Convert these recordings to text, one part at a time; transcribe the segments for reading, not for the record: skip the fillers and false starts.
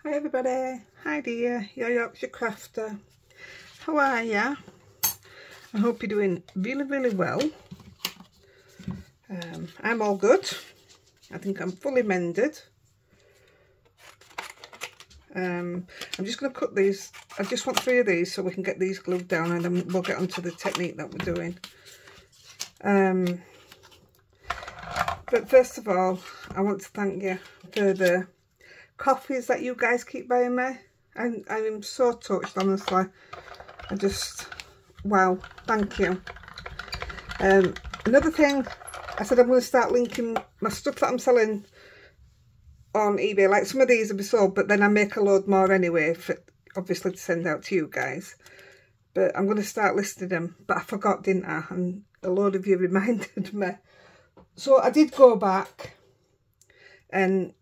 Hi everybody, Heidi-The, your Yorkshire crafter. How are ya? I hope you're doing really well. I'm all good. I think I'm fully mended. I'm just going to cut these. I just want 3 of these so we can get these glued down, and then we'll get onto the technique that we're doing. But first of all, I want to thank you for the coffees that you guys keep buying me. I'm so touched, honestly. Wow, thank you. Another thing, I said I'm going to start linking my stuff that I'm selling on eBay. Like some of these will be sold, but then I make a load more anyway, obviously to send out to you guys. But I'm going to start listing them, but I forgot, didn't I? And a load of you reminded me. So I did go back and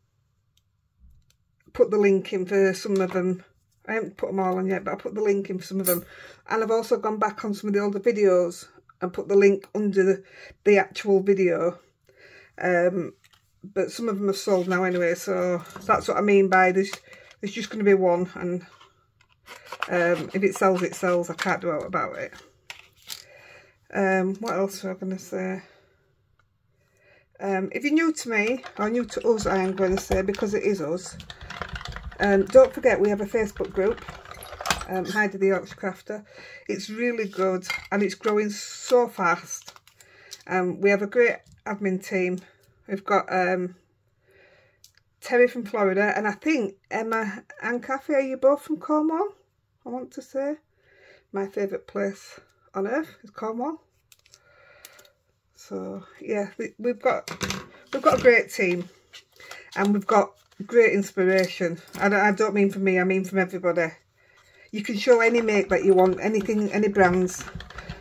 put the link in for some of them. I haven't put them all on yet, but I put the link in for some of them. And I've also gone back on some of the older videos and put the link under the actual video. But some of them are sold now anyway, so that's what I mean by there's just going to be one, and if it sells, it sells. I can't do out about it. What else was I going to say? If you're new to me, or new to us, I am going to say, because it is us, don't forget we have a Facebook group, Heidi-The Yorkshire Crafter. It's really good and it's growing so fast. We have a great admin team. We've got Terry from Florida, and I think Emma and Kathy, are you both from Cornwall? I want to say. My favourite place on earth is Cornwall. So yeah, we've got a great team, and we've got great inspiration. I don't mean from me, I mean from everybody. You can show any make that you want, anything, any brands.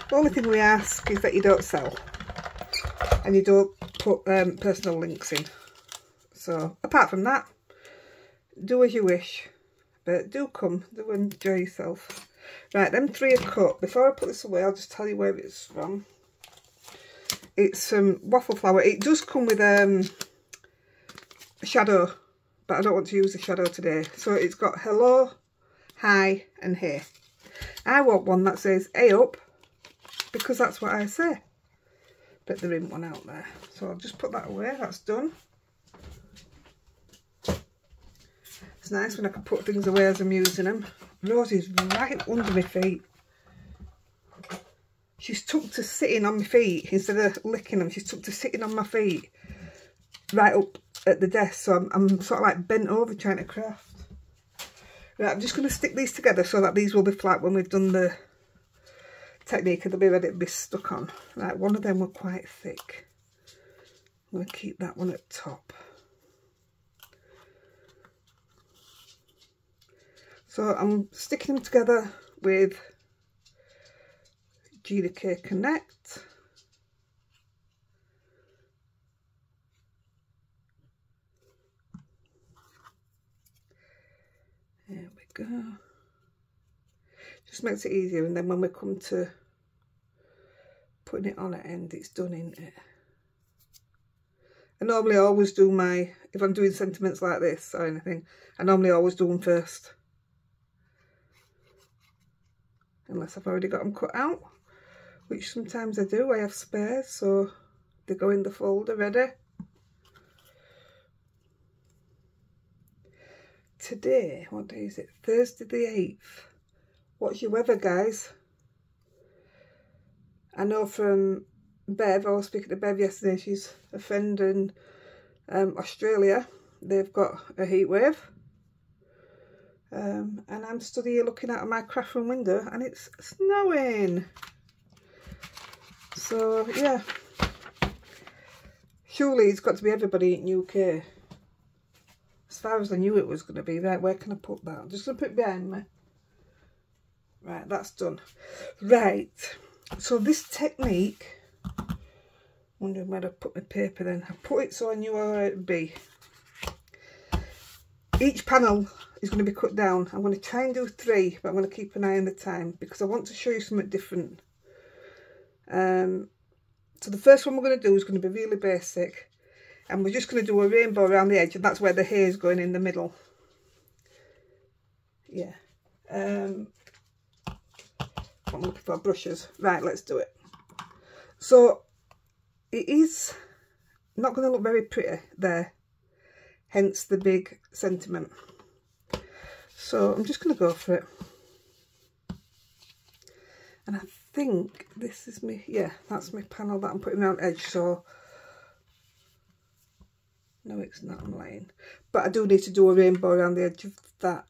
The only thing we ask is that you don't sell and you don't put personal links in. So apart from that, do as you wish, but do come, do enjoy yourself. Right, them 3 are cut. Before I put this away, I'll just tell you where it's from. It's some waffle flour. It does come with a shadow, but I don't want to use the shadow today. So it's got hello, hi and hey. I want one that says hey up, because that's what I say. But there isn't one out there. So I'll just put that away. That's done. It's nice when I can put things away as I'm using them. Rosie's right under my feet. She's took to sitting on my feet instead of licking them. She's took to sitting on my feet right up at the desk. So I'm sort of like bent over trying to craft. Right, I'm just going to stick these together so that these will be flat when we've done the technique, and they'll be ready to be stuck on. Right, one of them were quite thick. I'm going to keep that one at top. So I'm sticking them together with GK Connect. There we go. Just makes it easier, and then when we come to putting it on at end, it's done, isn't it? I normally always do if I'm doing sentiments like this or anything, I normally always do them first. Unless I've already got them cut out, which sometimes I do. I have spares, so they go in the folder ready. Today, what day is it? Thursday the 8th. What's your weather, guys? I know from Bev, I was speaking to Bev yesterday, she's a friend in Australia. They've got a heat wave. And I'm stood here looking out of my craft room window and it's snowing. So yeah, surely it's got to be everybody in UK. As far as I knew it was going to be. Right, where can I put that? I'm just going to put it behind me. Right, that's done. Right, so this technique, wondering where I put my paper then. I put it so I knew where it would be. Each panel is going to be cut down. I'm going to try and do 3, but I'm going to keep an eye on the time because I want to show you something different. So the first one we're going to do is going to be really basic, and we're just going to do a rainbow around the edge, and that's where the hair is going in the middle. Yeah. I'm looking for brushes. Right, let's do it. So it is not going to look very pretty there, hence the big sentiment. So I'm just going to go for it. And I think this is me, yeah, that's my panel that I'm putting around edge. So no, it's not, I'm lying. But I do need to do a rainbow around the edge of that,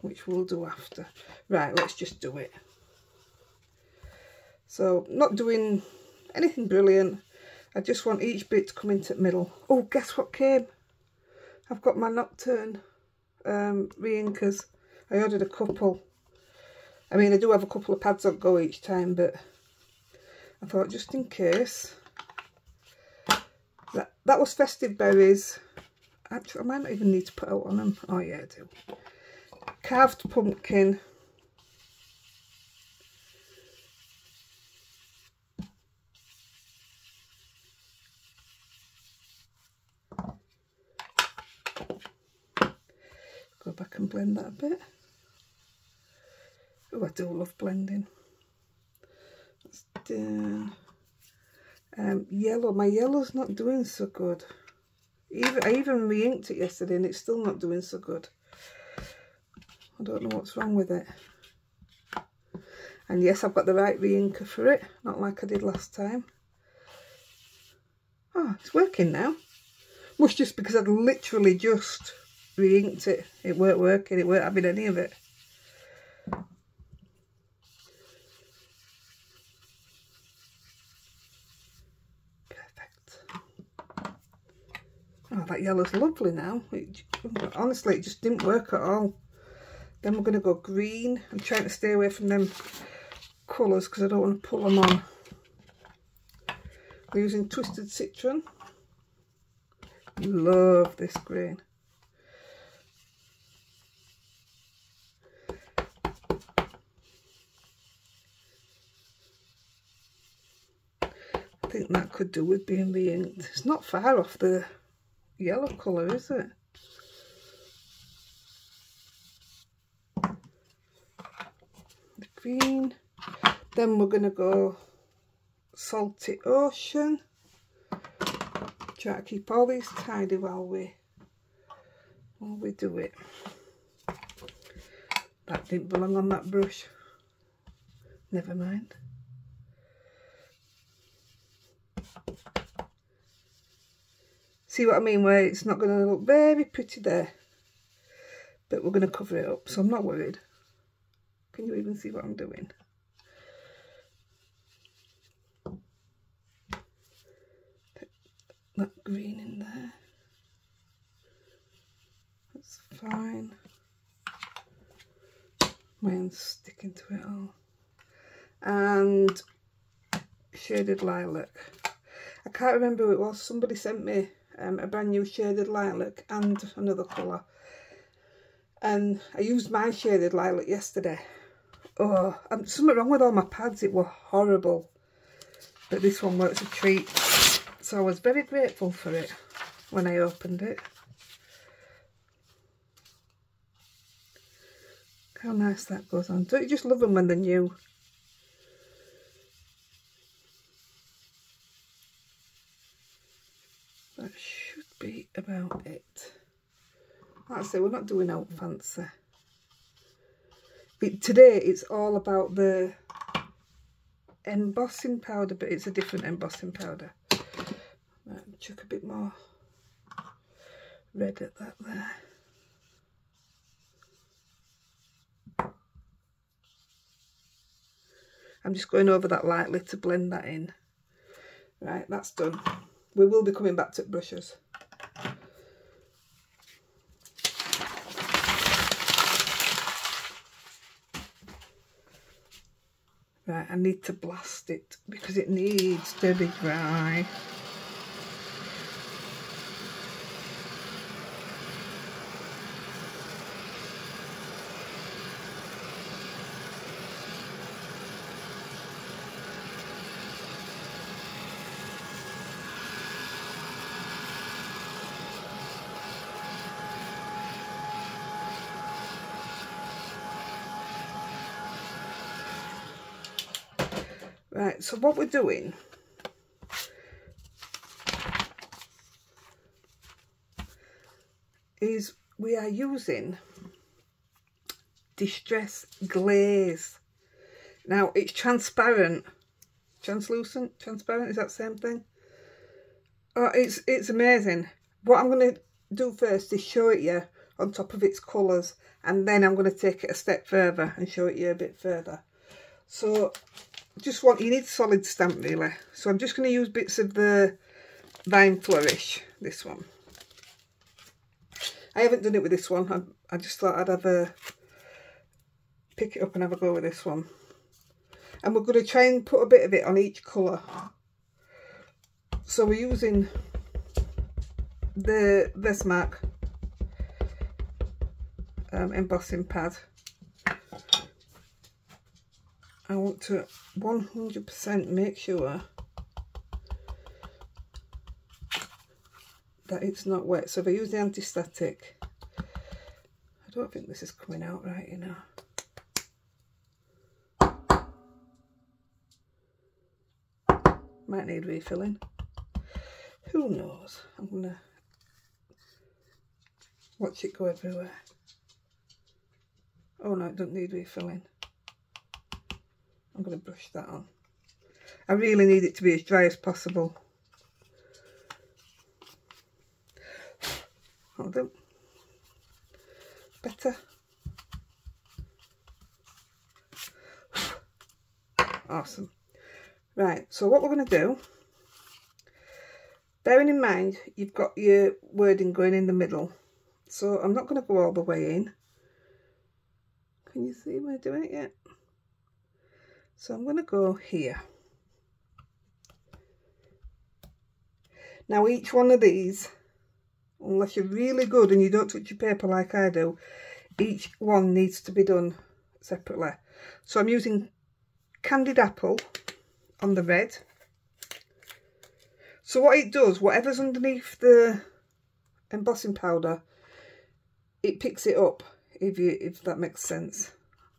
which we'll do after. Right, let's just do it. So not doing anything brilliant. I just want each bit to come into the middle. Oh, guess what came? I've got my Nocturne re-inkers. I ordered a couple. I mean, I do have a couple of pads on go each time, but I thought just in case. That was Festive Berries. Actually, I might not even need to put out on them. Oh yeah, I do. Carved Pumpkin. Go back and blend that a bit. Oh, I do love blending. That's done. Yellow. My yellow's not doing so good. I even re-inked it yesterday and it's still not doing so good. I don't know what's wrong with it. And yes, I've got the right re-inker for it, not like I did last time. Oh, it's working now. Must just because I'd literally just re-inked it. It weren't working, it weren't having any of it. Oh, that yellow's lovely now. Honestly, it just didn't work at all. Then we're going to go green. I'm trying to stay away from them colours because I don't want to pull them on. We're using Twisted Citron. Love this green. I think that could do with being re-inked. It's not far off the yellow colour, is it? The green. Then we're going to go Salty Ocean. Try to keep all these tidy while we do it. That didn't belong on that brush. Never mind. See what I mean, where it's not going to look very pretty there, but we're going to cover it up, so I'm not worried. Can you even see what I'm doing? Put that green in there. That's fine. Mine's sticking to it all. And Shaded Lilac. I can't remember who it was. Somebody sent me a brand new Shaded Lilac and another colour. And I used my Shaded Lilac yesterday. Oh, something wrong with all my pads. It were horrible. But this one works a treat. So I was very grateful for it when I opened it. How nice that goes on. Don't you just love them when they're new? That should be about it. Like I say, we're not doing out fancy. Today it's all about the embossing powder, but it's a different embossing powder. Right, chuck a bit more red at that there. I'm just going over that lightly to blend that in. Right, that's done. We will be coming back to brushes. Right, I need to blast it because it needs to be dry. Right, so what we're doing is we are using Distress Glaze. Now it's transparent, translucent, transparent, is that the same thing? Oh, it's amazing. What I'm going to do first is show it you on top of its colours, and then I'm going to take it a step further and show it you a bit further. So you need solid stamp really. So I'm just going to use bits of the Vine Flourish, this one. I haven't done it with this one. I just thought I'd have a pick it up and have a go with this one. And we're going to try and put a bit of it on each colour. So we're using the Vestmark embossing pad. I want to 100% make sure that it's not wet. So if I use the anti-static, I don't think this is coming out right, you know. Might need refilling. Who knows? I'm gonna watch it go everywhere. Oh no, it doesn't need refilling. I'm gonna brush that on. I really need it to be as dry as possible. Hold on. Better. Awesome. Right, so what we're going to do, bearing in mind you've got your wording going in the middle, so I'm not going to go all the way in. Can you see me doing it yet? So I'm going to go here. Now each one of these, unless you're really good and you don't touch your paper like I do, each one needs to be done separately. So I'm using Candied Apple on the red. So what it does, whatever's underneath the embossing powder, it picks it up, if that makes sense.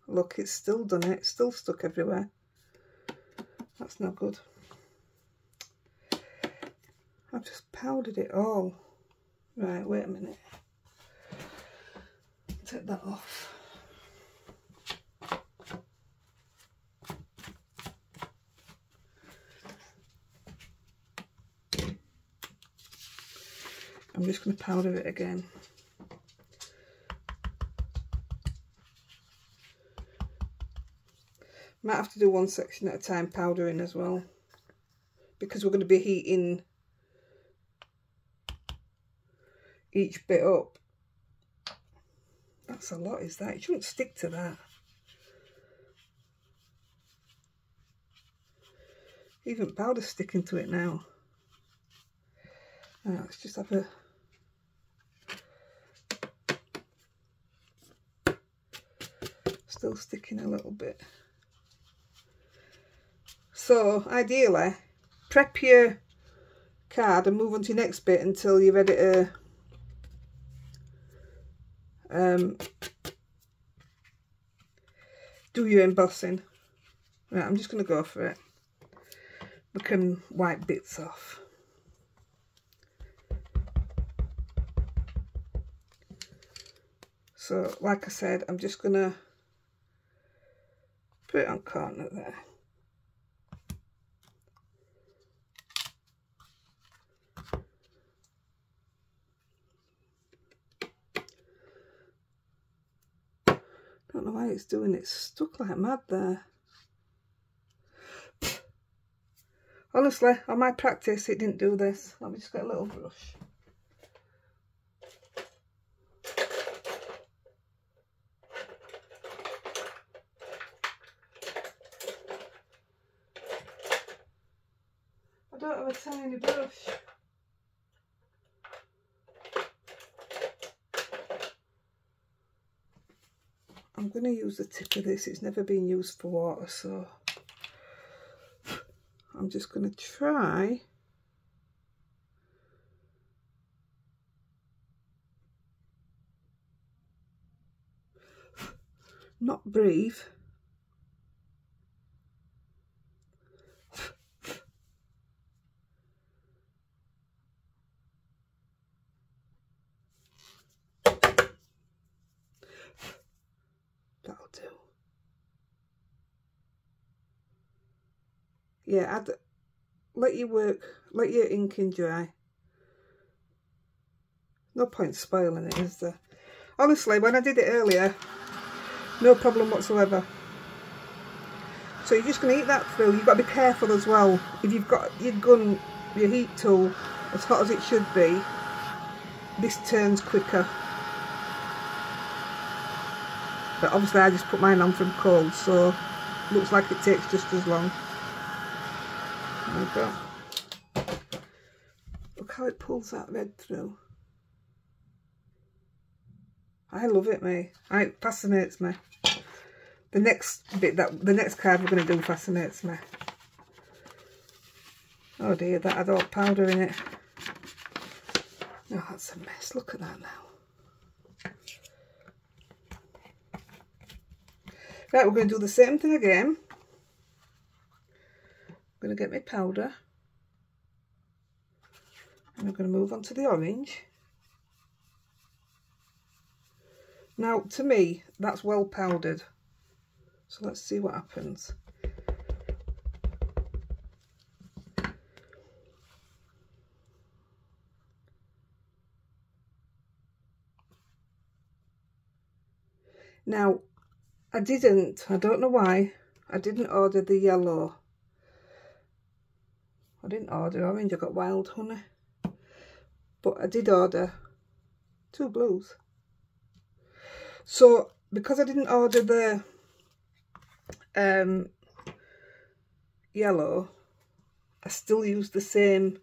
Look, it's still done it, it's still stuck everywhere. That's not good. I've just powdered it all. Right, wait a minute. Take that off. I'm just going to powder it again. Might have to do one section at a time powdering as well, because we're going to be heating each bit up. That's a lot, is that? It shouldn't stick to that. Even powder's sticking to it now. Right, let's just have a... Still sticking a little bit. So ideally, prep your card and move on to your next bit until you're ready to do your embossing. Right, I'm just going to go for it. We can wipe bits off. So like I said, I'm just going to put it on corner there. Don't know why it's doing it. It's stuck like mad there. Honestly, on my practice, it didn't do this. Let me just get a little brush. I don't have a tiny brush. I'm going to use the tip of this. It's never been used for water, so I'm just going to try not breathe, yeah, let your inking dry. No point spoiling it, is there? Honestly, when I did it earlier, no problem whatsoever. So you're just going to eat that through. You've got to be careful as well. If you've got your gun, your heat tool, as hot as it should be, this turns quicker. But obviously I just put mine on from cold, so looks like it takes just as long. There we go. Look how it pulls that red through. I love it, mate. It fascinates me. The next card we're going to do fascinates me. Oh dear, that had all powder in it. Oh, that's a mess. Look at that now. Right, we're going to do the same thing again. I'm going to get my powder. And I'm going to move on to the orange. Now, to me, that's well powdered. So let's see what happens. Now, I don't know why, I didn't order the yellow. I didn't order orange, I got wild honey. But I did order 2 blues. So, because I didn't order the yellow, I still used the same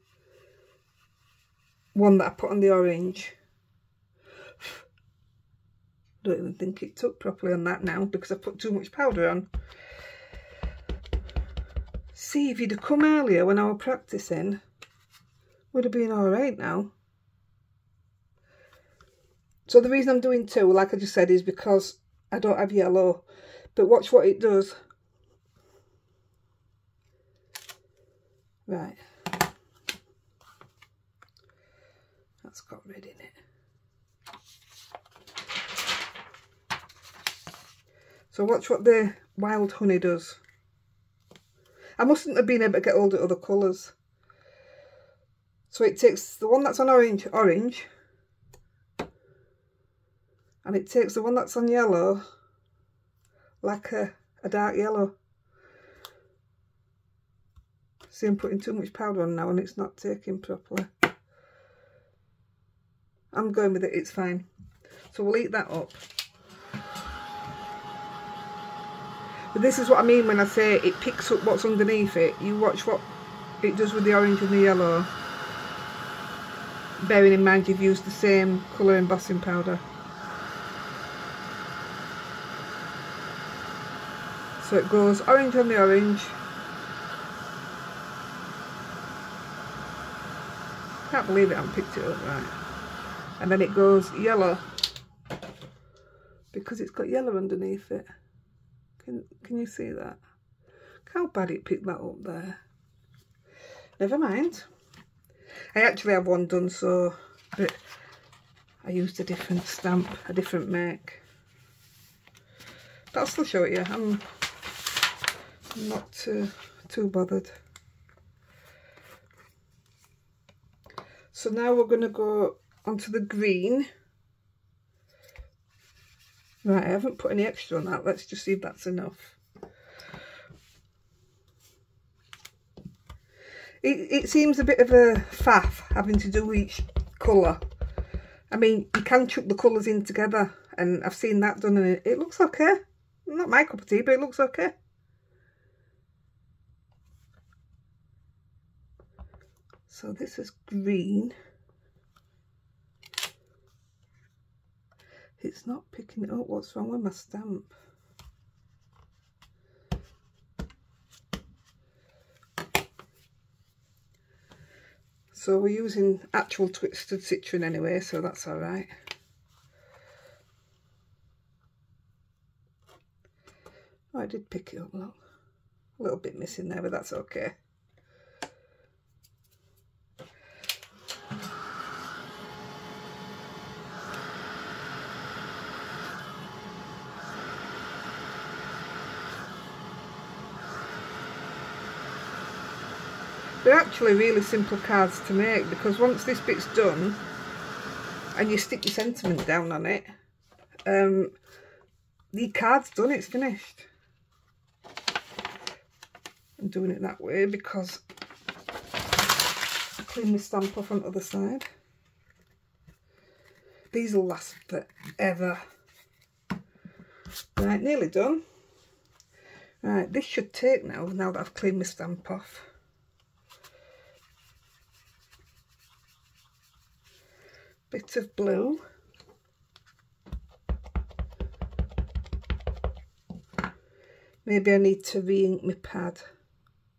one that I put on the orange. Don't even think it took properly on that now because I put too much powder on. See, if you'd have come earlier when I was practicing, would have been alright now. So the reason I'm doing 2, like I just said, is because I don't have yellow. But watch what it does. Right. That's got red in it. So watch what the wild honey does. I mustn't have been able to get all the other colours. So it takes the one that's on orange, and it takes the one that's on yellow, like a dark yellow. See, I'm putting too much powder on now and it's not taking properly. I'm going with it, it's fine. So we'll eat that up. But this is what I mean when I say it picks up what's underneath it. You watch what it does with the orange and the yellow. Bearing in mind you've used the same colour embossing powder. So it goes orange on the orange. Can't believe it, I haven't picked it up right. And then it goes yellow. Because it's got yellow underneath it. Can you see that? Look how bad it picked that up there. Never mind. I actually have one done, so but I used a different stamp, a different make. But I'll still show it you. I'm not too bothered. So now we're going to go onto the green. Right, I haven't put any extra on that. Let's just see if that's enough. It seems a bit of a faff having to do each colour. I mean, you can chuck the colours in together, and I've seen that done, and it looks okay. Not my cup of tea, but it looks okay. So this is green. It's not picking it up. What's wrong with my stamp? So we're using actual twisted citron anyway, so that's all right. Oh, I did pick it up, look. A little bit missing there, but that's okay. They're actually really simple cards to make, because once this bit's done and you stick your sentiment down on it, the card's done, it's finished. I'm doing it that way because I clean my stamp off on the other side. These will last forever. Right, nearly done. Right, this should take now that I've cleaned my stamp off. Bit of blue. Maybe I need to re-ink my pad.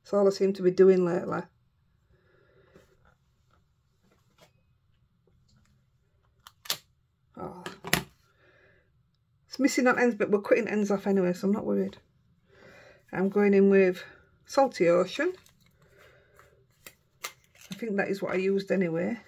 That's all I seem to be doing lately. Oh. It's missing on ends, but we're cutting ends off anyway, so I'm not worried. I'm going in with Salty Ocean. I think that is what I used anyway.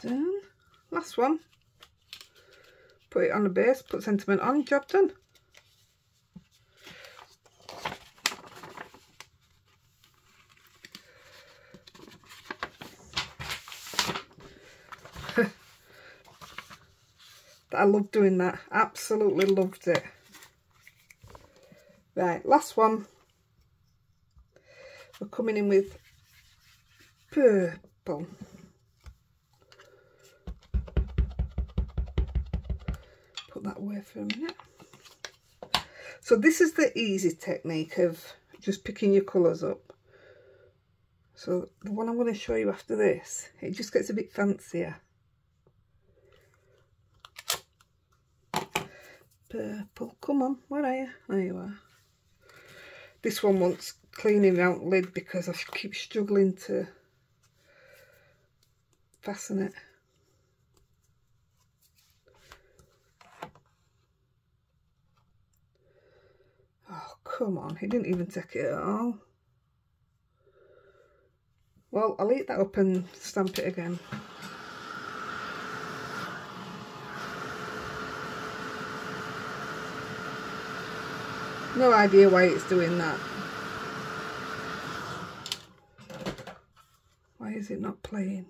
Done. Last one. Put it on the base, put sentiment on, job done. I loved doing that. Absolutely loved it. Right, last one. We're coming in with purple. Put that away for a minute. So this is the easy technique of just picking your colours up. So the one I'm going to show you after this, it just gets a bit fancier. Purple, come on, where are you? There you are. This one wants cleaning out lid because I keep struggling to fasten it. Oh, come on, he didn't even take it at all. Well, I'll eat that up and stamp it again. No idea why it's doing that. Why is it not playing?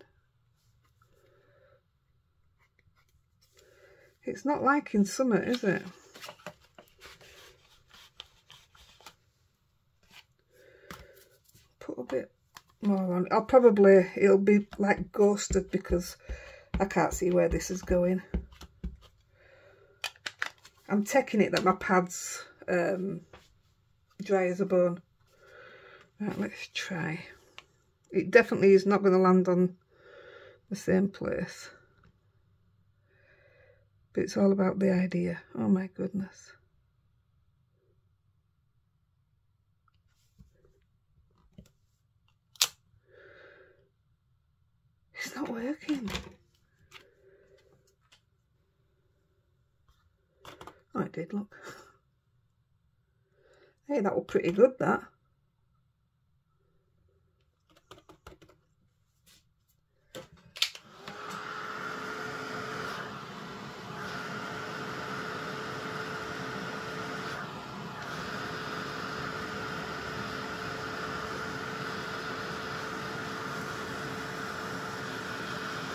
It's not like in summer, is it? Put a bit more on. It'll be like ghosted because I can't see where this is going. I'm taking it that my pad's dry as a bone. Right, let's try. It definitely is not going to land on the same place. But it's all about the idea. Oh my goodness. It's not working. Oh, it did, look. Hey, that was pretty good, that.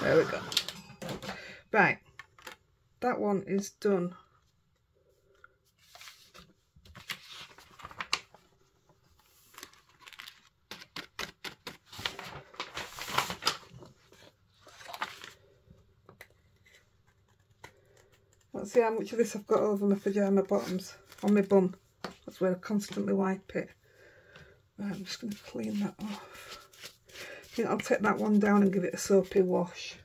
There we go. Right, that one is done. Let's see how much of this I've got over my pyjama bottoms, on my bum. That's where I constantly wipe it. Right, I'm just going to clean that off. I think I'll take that one down and give it a soapy wash.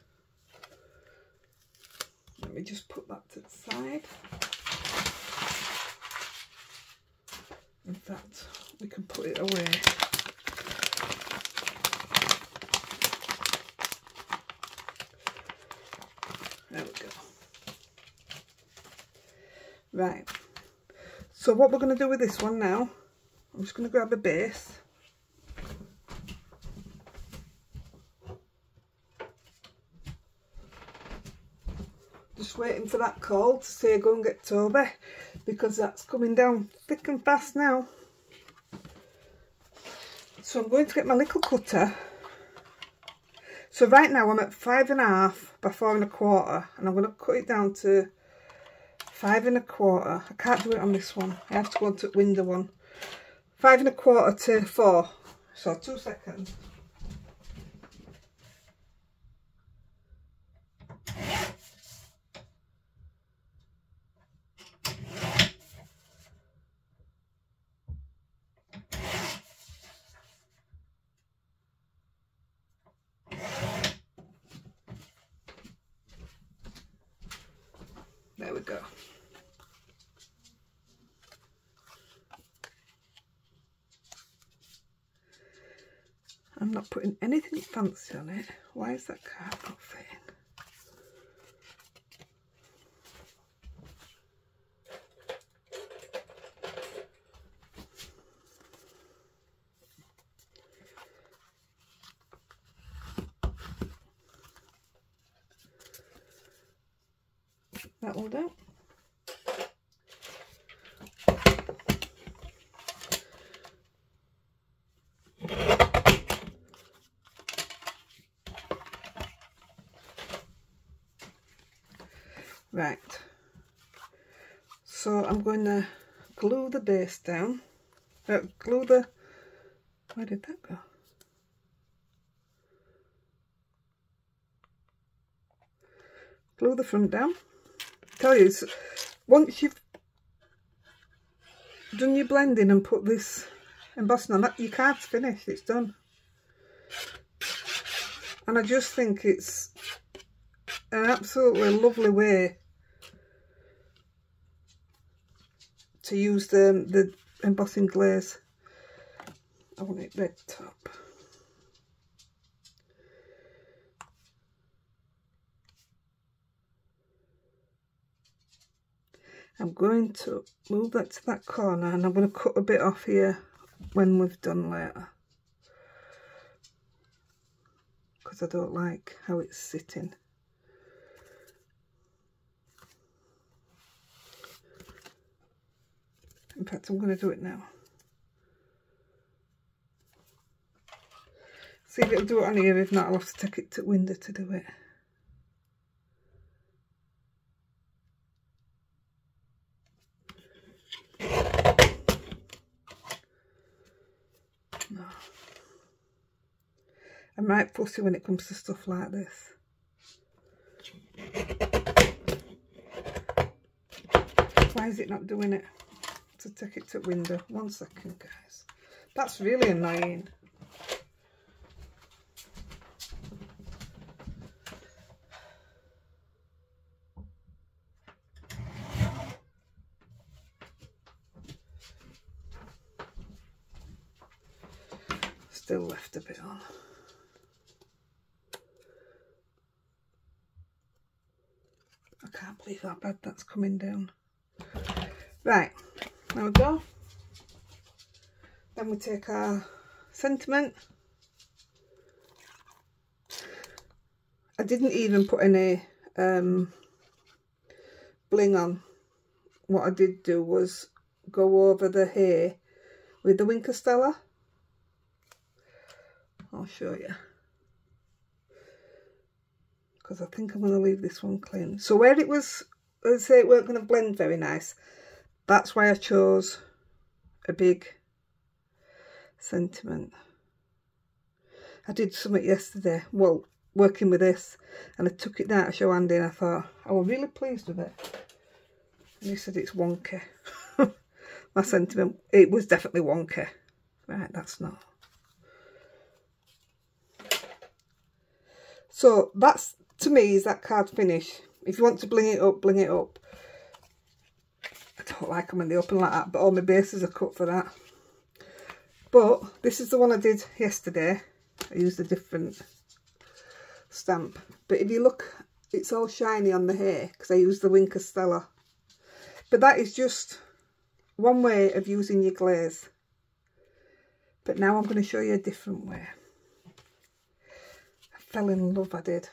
Let me just put that to the side. In fact, we can put it away. There we go. Right, so what we're going to do with this one now, I'm just going to grab a base. Just waiting for that call to say go and get Toby, because that's coming down thick and fast now. So I'm going to get my little cutter. So right now I'm at 5.5 by 4 1/4, and I'm going to cut it down to 5 1/4. I can't do it on this one. I have to go to the window one. 5 1/4 to 4. So 2 seconds. There we go. I'm not putting anything fancy on it. Why is that card not fitting? That will do. Right, so I'm going to glue the base down, glue the, where did that go? Glue the front down. Tell you, once you've done your blending and put this embossing on, that your card's finished, it's done. And I just think it's an absolutely lovely way to use the embossing glaze. I want it red top. I'm going to move that to that corner, and I'm going to cut a bit off here when we've done later, because I don't like how it's sitting. In fact, I'm going to do it now. See if it'll do it on here. If not, I'll have to take it to the window to do it. No. I'm right fussy when it comes to stuff like this. Why is it not doing it? To take it to the window. 1 second, guys. That's really annoying. Still left a bit on. I can't believe how bad that's coming down. Right, there we go. Then we take our sentiment. I didn't even put any bling on. What I did do was go over the hair with the Winker Stella. I'll show you, because I think I'm going to leave this one clean. So where it was, let's say it weren't going to blend very nice, that's why I chose a big sentiment. I did something yesterday, well, working with this, and I took it down to show Andy, and I thought, I was really pleased with it. And he said it's wonky. My sentiment, it was definitely wonky. Right, that's not. So that's, to me, is that card finish. If you want to bling it up, bling it up. I don't like them when they open like that, but all my bases are cut for that. But this is the one I did yesterday. I used a different stamp. But if you look, it's all shiny on the hair because I used the Winker Stella. But that is just one way of using your glaze. But now I'm going to show you a different way. I fell in love, I did.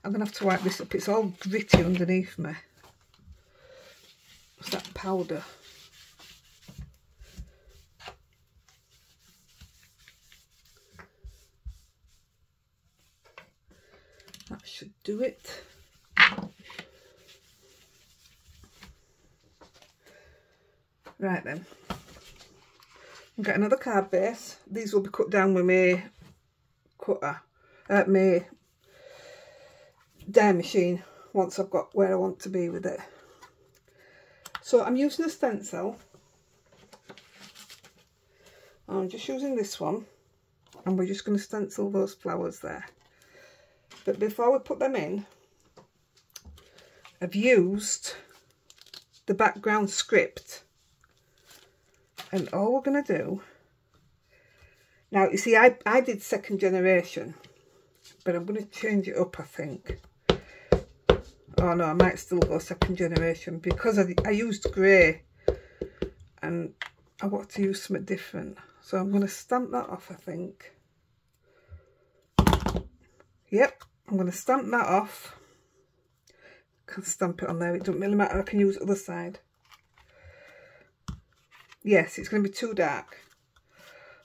I'm going to have to wipe this up. It's all gritty underneath me. What's that powder? That should do it. Right then. I'll get another card base. These will be cut down with my cutter, my die machine, once I've got where I want to be with it. So I'm using a stencil. I'm just using this one, and we're just going to stencil those flowers there. But before we put them in, I've used the background script, and all we're going to do now, you see, I did second generation, but I'm going to change it up, I think. Oh no, I might still go second generation because I used grey and I want to use something different. So I'm going to stamp that off, I think. Yep, I'm going to stamp that off. I can stamp it on there, it doesn't really matter, I can use the other side. Yes, it's going to be too dark.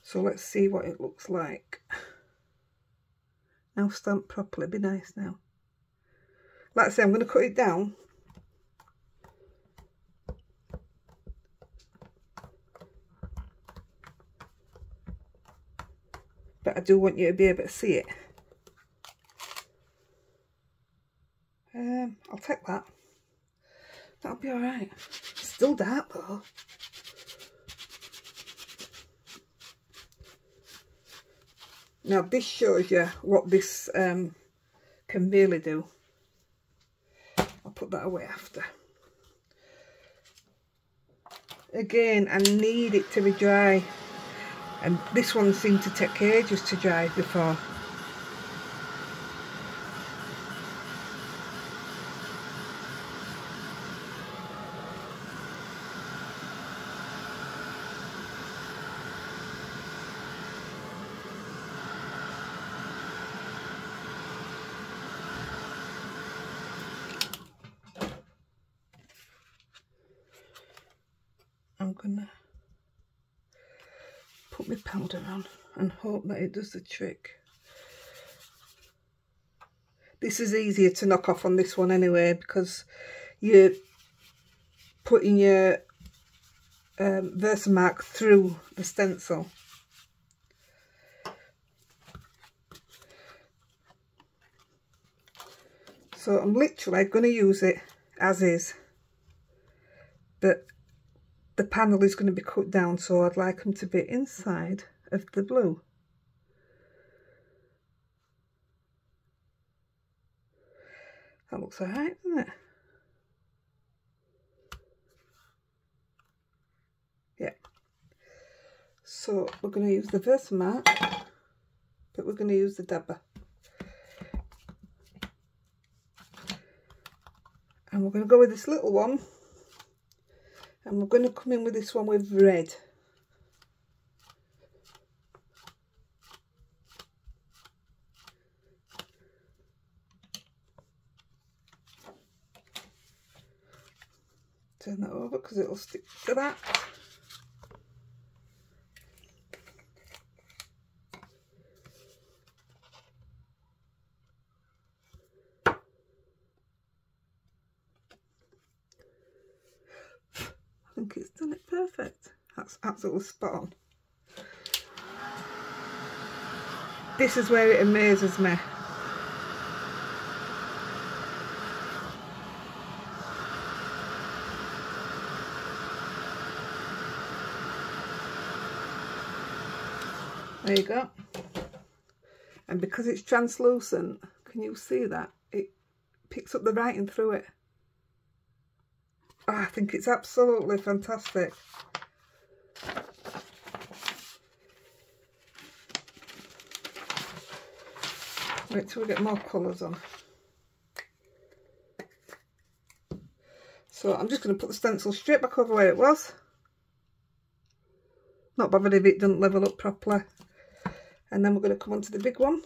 So let's see what it looks like. Now stamp properly, be nice now. Like I say, I'm going to cut it down. But I do want you to be able to see it. I'll take that. That'll be alright. Still dark though. Now this shows you what this can really do. I'll put that away after. Again, I need it to be dry. And this one seemed to take ages to dry before. I'm gonna put my powder on and hope that it does the trick. This is easier to knock off on this one anyway, because you're putting your Versamark through the stencil. So I'm literally going to use it as is, but the panel is going to be cut down, so I'd like them to be inside of the blue. That looks alright, doesn't it? Yeah. So we're going to use the Versamark, but we're going to use the dabber. And we're going to go with this little one. And we're going to come in with this one with red. Turn that over because it'll stick to that. I think it's done it perfect. That's absolutely spot on. This is where it amazes me. There you go. And because it's translucent, can you see that? It picks up the writing through it. Oh, I think it's absolutely fantastic. Wait till we get more colours on. So So I'm just going to put the stencil straight back over where it was. Not bothered if it doesn't level up properly. And then we're going to come on to the big one.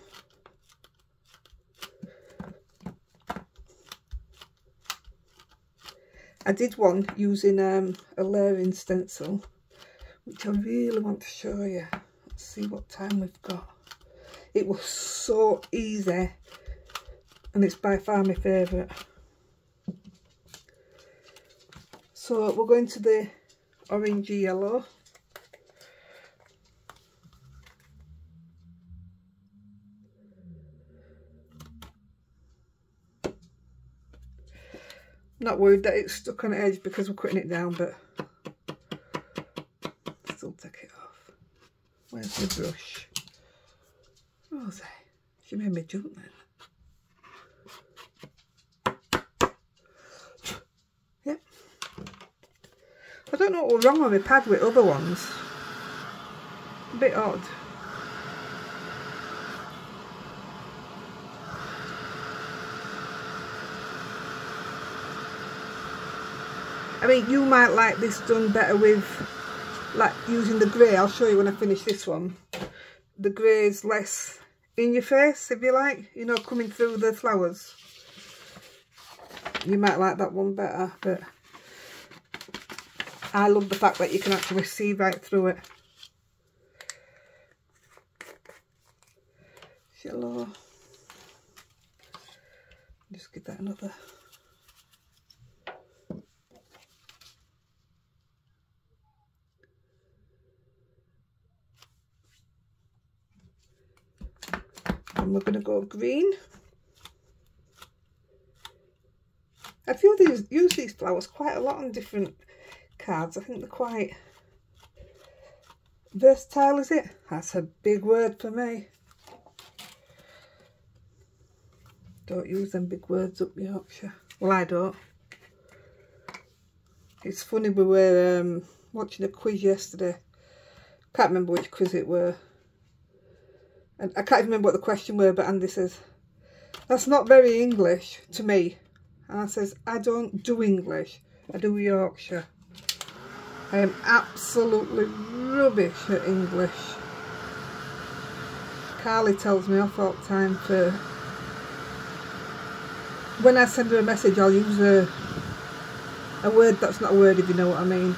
I did one using a layering stencil, which I really want to show you. Let's see what time we've got. It was so easy, and it's by far my favourite. So we're going to the orangey yellow. Not worried that it's stuck on the edge because we're cutting it down, but still take it off. Where's my brush? Rosie, she made me jump then. Yep. I don't know what was wrong with my pad with other ones. A bit odd. I mean, you might like this done better with, like, using the grey. I'll show you when I finish this one. The grey's less in your face, if you like, you know, coming through the flowers. You might like that one better, but I love the fact that you can actually see right through it. Yellow. Just give that another. And we're going to go green. I feel they use these flowers quite a lot on different cards. I think they're quite versatile, is it? That's a big word for me. Don't use them big words up Yorkshire. Well, I don't. It's funny, we were watching a quiz yesterday. Can't remember which quiz it were. And I can't even remember what the question were, but Andy says, that's not very English to me. And I says, I don't do English, I do Yorkshire. I am absolutely rubbish at English. Carly tells me off all the time for, when I send her a message, I'll use a word that's not a word, if you know what I mean.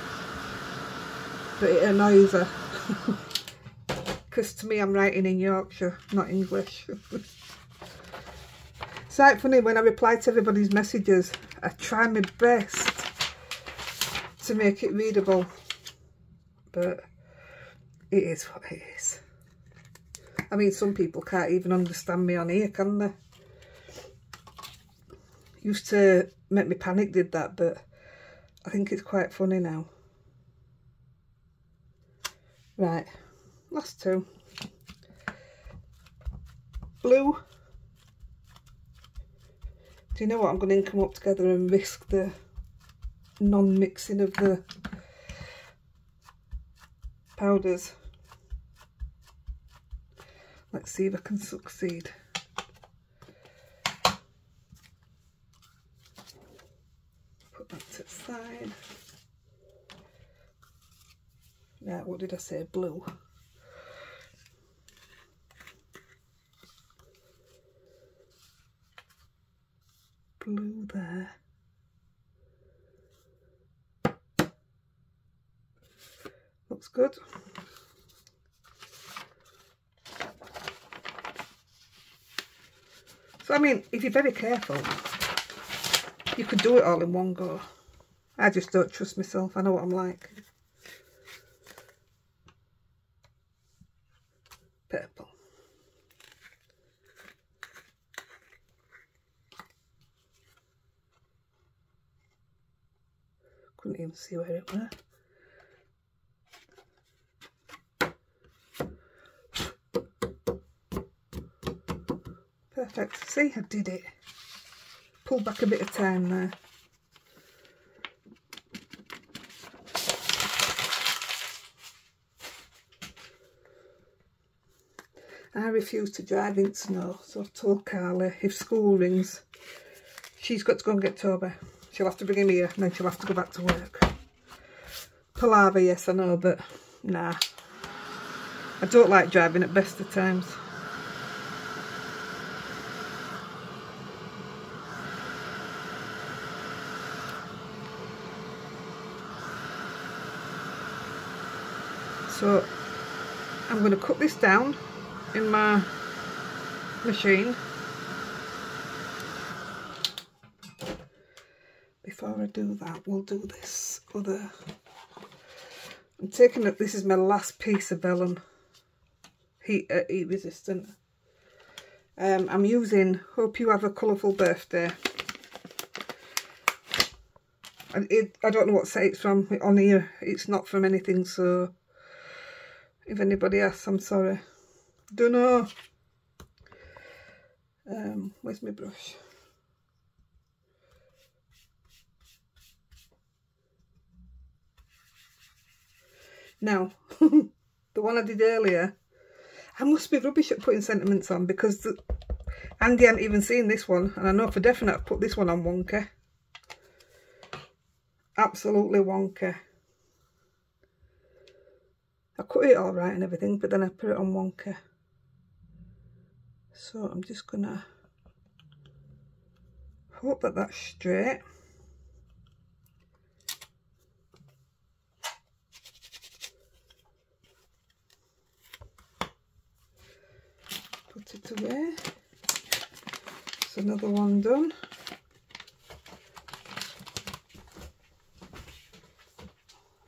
But it annoys her. Because to me, I'm writing in Yorkshire, not English. It's like funny, when I reply to everybody's messages, I try my best to make it readable. But it is what it is. I mean, some people can't even understand me on here, can they? Used to make me panic, did that, but I think it's quite funny now. Right. Last two. Blue. Do you know what? I'm going to come up together and risk the non-mixing of the powders. Let's see if I can succeed. Put that to the side. Right, what did I say? Blue. Blue there. Looks good. So I mean, if you're very careful, you could do it all in one go. I just don't trust myself. I know what I'm like. Purple. Couldn't even see where it were. Perfect. See, I did it. Pull back a bit of time there. I refuse to drive in snow, so I've told Carly if school rings, she's got to go and get Toby. she'll have to bring him here and then she'll have to go back to work. Palaver, yes, I know, but nah. I don't like driving at best of times. So I'm going to cut this down in my machine. Before I do that, we'll do this other. I'm taking it, this is my last piece of vellum, heat resistant. I'm using Hope You Have a Colourful Birthday. I don't know what set it's from on here. It's not from anything, so if anybody asks, I'm sorry. Don't know. Where's my brush? Now, the one I did earlier, I must be rubbish at putting sentiments on because Andy hadn't even seen this one, and I know for definite I've put this one on wonky. Absolutely wonky. I cut it all right and everything, but then I put it on wonky. So I'm just gonna hope that that's straight. Put it away. That's another one done.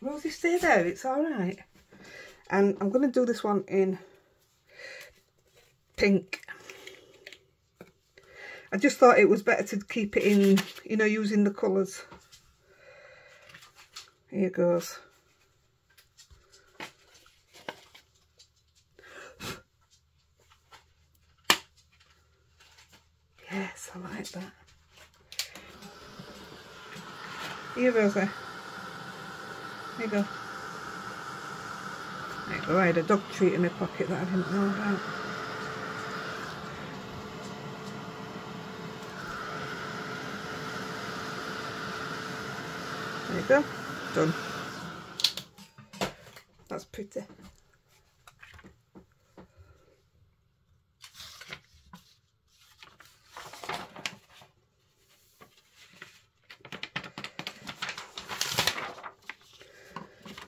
Rosie, stay there, it's all right. And I'm going to do this one in pink. I just thought it was better to keep it in, you know, using the colours. Here goes. Yes, I like that. Here, Rosie. There you go. There you go. I had a dog treat in my pocket that I didn't know about. There you go. Done. That's pretty.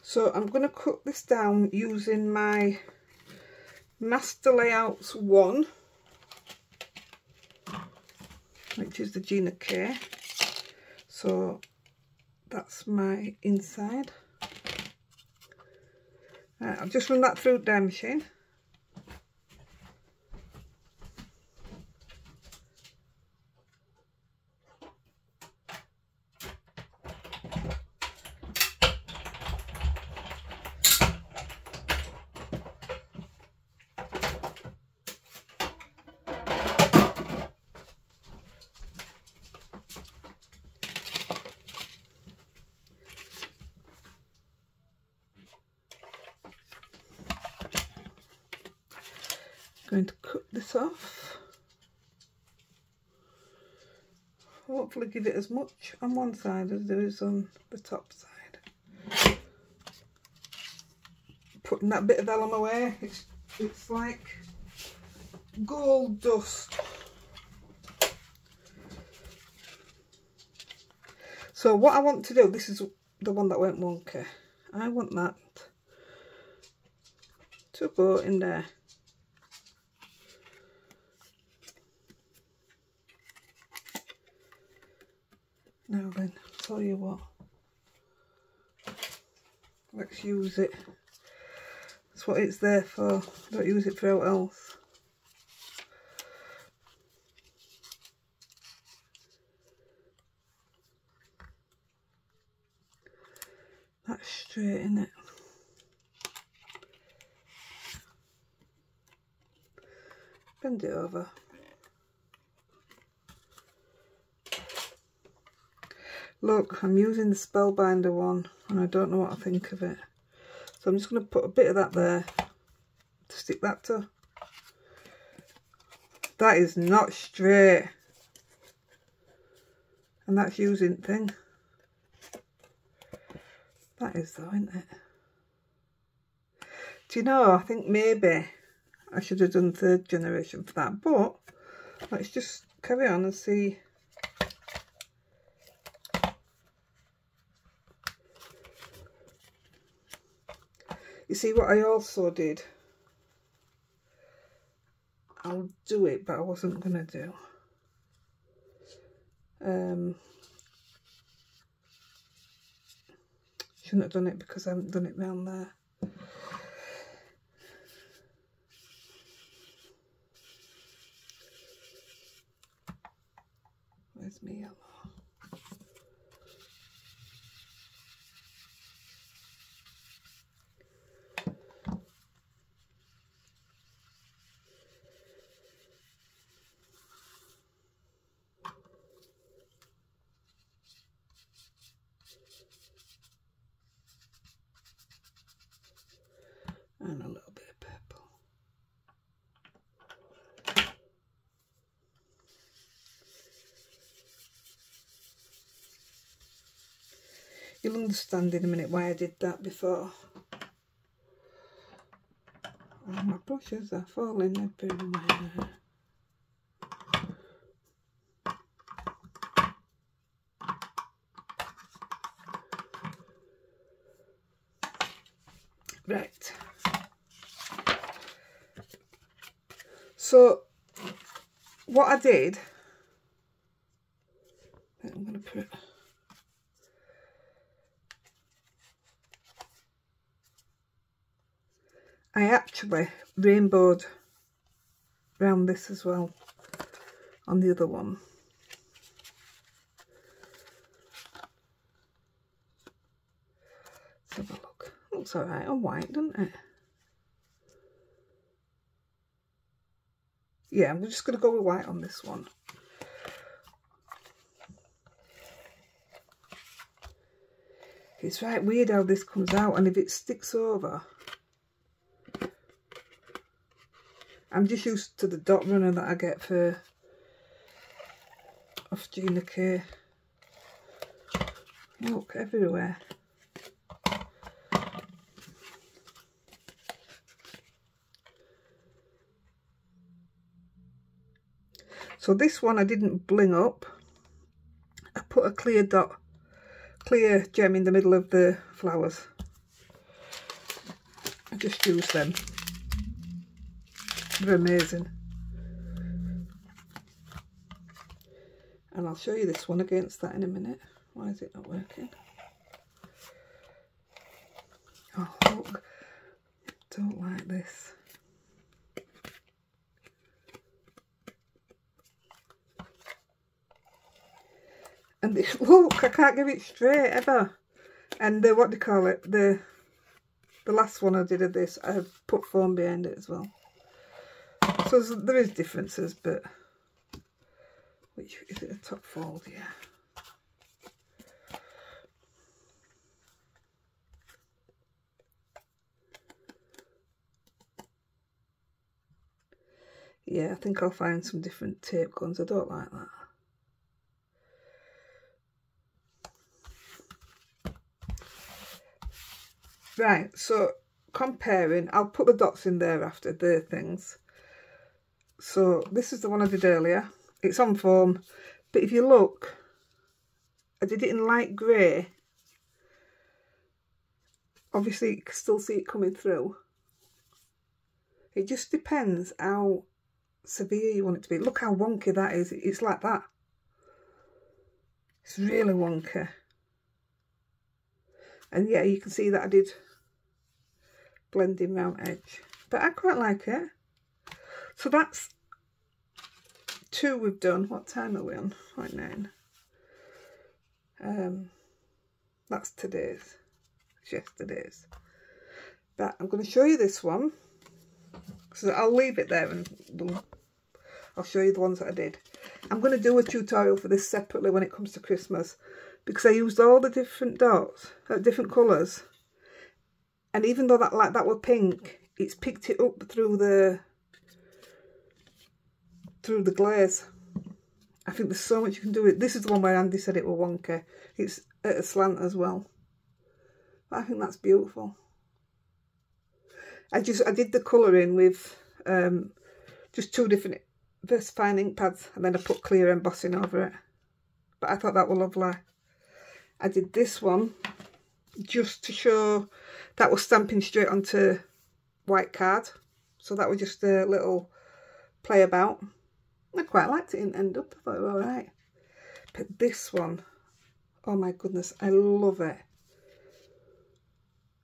So I'm going to cut this down using my Master Layouts 1, which is the Gina K. So that's my inside. I'll just run that through the die machine. Going to cut this off. Hopefully give it as much on one side as there is on the top side. Putting that bit of vellum away, it's like gold dust. So what I want to do, this is the one that went wonky. I want that to go in there. Now then, tell you what, let's use it. That's what it's there for. Don't use it for anything else. That's straight, isn't it? Bend it over. Look, I'm using the Spellbinder one and I don't know what I think of it. So I'm just going to put a bit of that there to stick that to. That is not straight. And that's using thing. That is though, isn't it? Do you know, I think maybe I should have done 3rd generation for that, but let's just carry on and see. You see what I also did? I'll do it, but I wasn't going to do. Shouldn't have done it because I haven't done it round there. Where's my yellow? And a little bit of purple. You'll understand in a minute why I did that before. Oh, my brushes are falling everywhere. Right. So what I did, I'm going to put, I actually rainbowed around this as well on the other one. Let's have a look. Looks alright on white, doesn't it? Yeah, I'm just going to go with white on this one. It's right weird how this comes out, and if it sticks over. I'm just used to the dot runner that I get for off Gina K. Look, everywhere. So this one I didn't bling up. I put a clear dot, clear gem in the middle of the flowers. I just used them. They're amazing. And I'll show you this one against that in a minute. Why is it not working? Oh, look. Don't like this. And this, look, I can't give it straight ever. And the, what do you call it? The last one I did of this, I have put foam behind it as well. So there is differences, but which is it? A top fold, yeah. Yeah, I think I'll find some different tape guns. I don't like that. Right, so comparing, I'll put the dots in there after the things. So this is the one I did earlier. It's on foam, but if you look, I did it in light grey. Obviously you can still see it coming through. It just depends how severe you want it to be. Look how wonky that is. It's like that. It's really wonky. And yeah, you can see that I did blending round edge, but I quite like it. So that's 2 we've done. What time are we on? Right, 9. That's today's. It's yesterday's. But I'm going to show you this one. So I'll leave it there and I'll show you the ones that I did. I'm going to do a tutorial for this separately when it comes to Christmas, because I used all the different dots, different colours, and even though that were pink, it's picked it up through the glaze, I think there's so much you can do with it. This is the one where Andy said it was wonky. It's at a slant as well. But I think that's beautiful. I did the colouring with just 2 different VersaFine ink pads, and then I put clear embossing over it. But I thought that was lovely. I did this one just to show that was stamping straight onto white card. So that was just a little play about. I quite liked it, didn't end up. I thought it was alright. But this one, oh my goodness, I love it.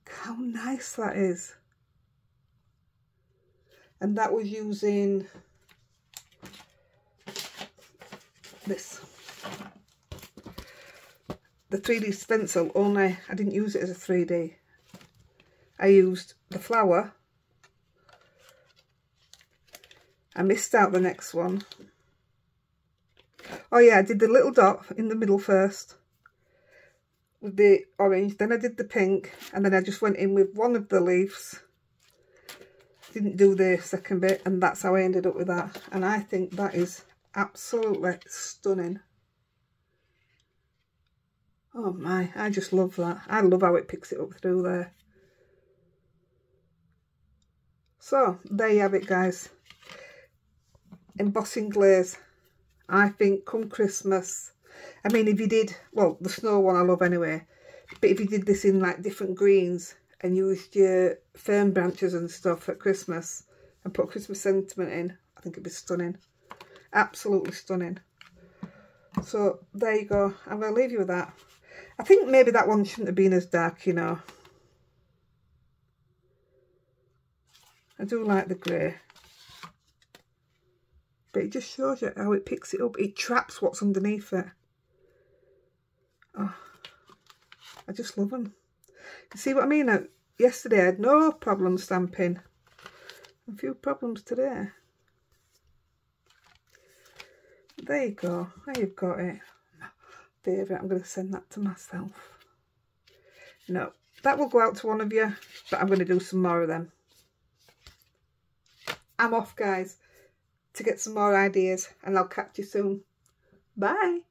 How nice that is. And that was using this. The 3D stencil, only I didn't use it as a 3D. I used the flower. I missed out the next one. Oh yeah, I did the little dot in the middle first with the orange, then I did the pink, and then I just went in with one of the leaves. Didn't do the second bit, and that's how I ended up with that. And I think that is absolutely stunning. Oh my, I just love that. I love how it picks it up through there. So there you have it, guys. Embossing glaze. I think come Christmas, I mean, if you did, well, the snow one I love anyway, but if you did this in like different greens and used your fern branches and stuff at Christmas and put Christmas sentiment in, I think it'd be stunning. Absolutely stunning. So there you go. I'm going to leave you with that. I think maybe that one shouldn't have been as dark, you know. I do like the grey. But it just shows you how it picks it up. It traps what's underneath it. Oh, I just love them. You see what I mean? Yesterday I had no problem stamping. A few problems today. There you go. There you've got it. Favourite. I'm going to send that to myself. No, that will go out to one of you. But I'm going to do some more of them. I'm off, guys, to get some more ideas, and I'll catch you soon. Bye.